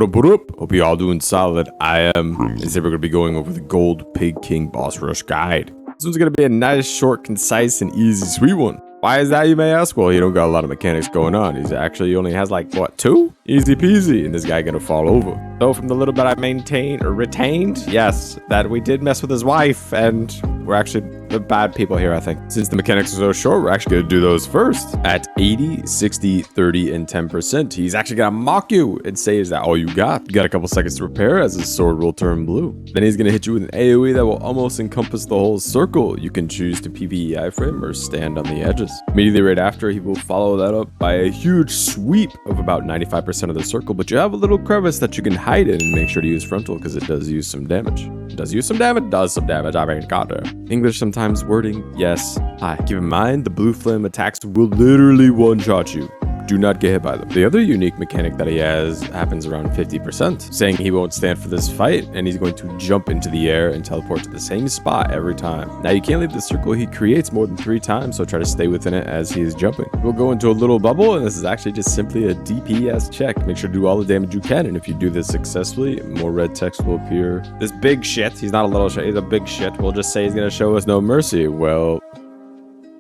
What up? Hope you all doing solid. I am. And today we're going to be going over the Gold Pig King Boss Rush Guide. This one's going to be a nice, short, concise, and easy, sweet one. Why is that, you may ask? Well, he don't got a lot of mechanics going on. He only has like, what, 2? Easy peasy, and this guy gonna fall over. So from the little bit I maintained or retained, yes, that we did mess with his wife, and we're actually the bad people here, I think. Since the mechanics are so short, we're actually gonna do those first. At 80, 60, 30, and 10%, he's actually gonna mock you and say, is that all you got? You got a couple seconds to repair as his sword will turn blue. Then he's gonna hit you with an AoE that will almost encompass the whole circle. You can choose to PvE iframe or stand on the edges. Immediately right after, he will follow that up by a huge sweep of about 95% of the circle, but you have a little crevice that you can hide in and make sure to use frontal because it does use some damage. It does use some damage? Does some damage. I mean, goddamn. English sometimes wording, yes. Hi. Keep in mind, the blue flame attacks will literally one-shot you. Do not get hit by them. The other unique mechanic that he has happens around 50%, saying he won't stand for this fight and he's going to jump into the air and teleport to the same spot every time. Now you can't leave the circle he creates more than 3 times, so try to stay within it as he is jumping. We'll go into a little bubble, and this is actually just simply a DPS check. Make sure to do all the damage you can, and if you do this successfully, more red text will appear. This big shit, he's not a little shit, he's a big shit. We'll just say he's gonna show us no mercy. Well,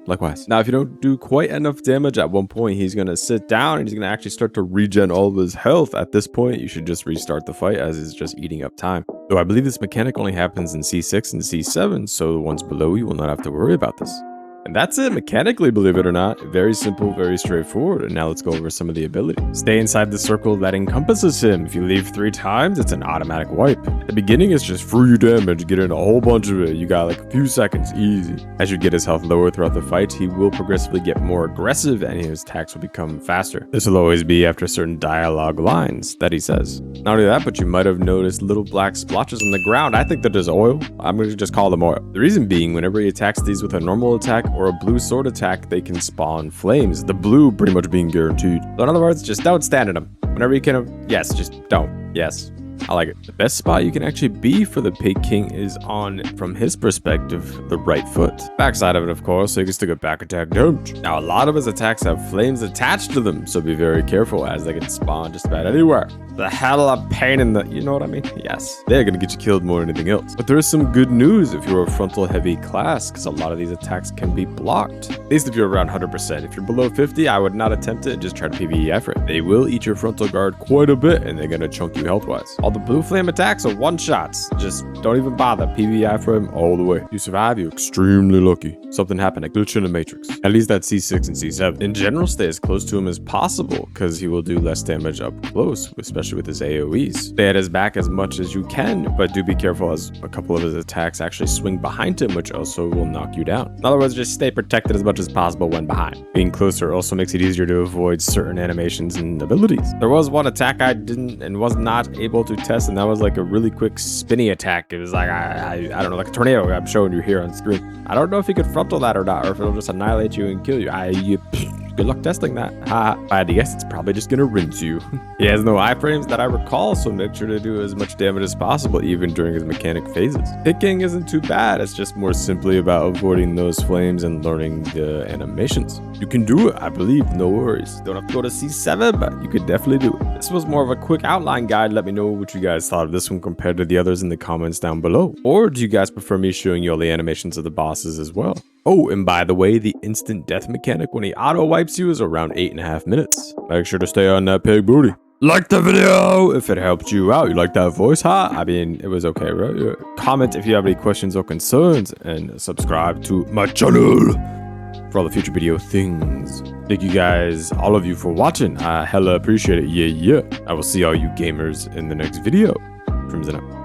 likewise. Now, if you don't do quite enough damage at one point, he's going to sit down and he's going to actually start to regen all of his health. At this point, you should just restart the fight as he's just eating up time. Though I believe this mechanic only happens in C6 and C7, so the ones below you will not have to worry about this. And that's it, mechanically, believe it or not. Very simple, very straightforward. And now let's go over some of the abilities. Stay inside the circle that encompasses him. If you leave 3 times, it's an automatic wipe. At the beginning, it's just free damage. Get in a whole bunch of it. You got like a few seconds, easy. As you get his health lower throughout the fight, he will progressively get more aggressive and his attacks will become faster. This will always be after certain dialogue lines that he says. Not only that, but you might have noticed little black splotches on the ground. I think that there's oil. I'm going to just call them oil. The reason being, whenever he attacks these with a normal attack or a blue sword attack, they can spawn flames, the blue pretty much being guaranteed. So in other words, just don't stand in them. Whenever you can, yes, just don't. Yes. I like it. The best spot you can actually be for the Pig King is on, from his perspective, the right foot. Backside of it, of course, so you can stick a back attack damage. Now, a lot of his attacks have flames attached to them, so be very careful as they can spawn just about anywhere. The hell of pain in the, you know what I mean? Yes. They're gonna get you killed more than anything else. But there is some good news if you're a frontal heavy class, because a lot of these attacks can be blocked. At least if you're around 100%. If you're below 50, I would not attempt it, just try to PvE effort. They will eat your frontal guard quite a bit, and they're gonna chunk you health-wise. All the blue flame attacks are one-shots. Just don't even bother. PvE for him all the way. You survive, you're extremely lucky. Something happened, a glitch in the matrix. At least that's C6 and C7. In general, stay as close to him as possible, because he will do less damage up close, especially with his AoEs. Stay at his back as much as you can, but do be careful as a couple of his attacks actually swing behind him, which also will knock you down. In other words, just stay protected as much as possible when behind. Being closer also makes it easier to avoid certain animations and abilities. There was one attack I didn't and was not able to test, and that was like a really quick spinny attack. It was like, I don't know, like a tornado I'm showing you here on screen. I don't know if you could frontal that or not, or if it'll just annihilate you and kill you. Good luck testing that. I guess it's probably just gonna rinse you. He has no iframes that I recall, so make sure to do as much damage as possible, even during his mechanic phases. Pig King isn't too bad. It's just more simply about avoiding those flames and learning the animations. You can do it, I believe, no worries. Don't have to go to C7, but you could definitely do it. This was more of a quick outline guide. Let me know what you guys thought of this one compared to the others in the comments down below. Or do you guys prefer me showing you all the animations of the bosses as well? Oh, and by the way, the instant death mechanic when he auto wipes you is around 8.5 minutes. Make sure to stay on that pig booty. Like the video if it helped you out. You like that voice, huh? I mean, it was okay, right? Comment if you have any questions or concerns, and subscribe to my channel for all the future video things. Thank you guys, all of you, for watching. I hella appreciate it. Yeah. I will see all you gamers in the next video. Crimson out.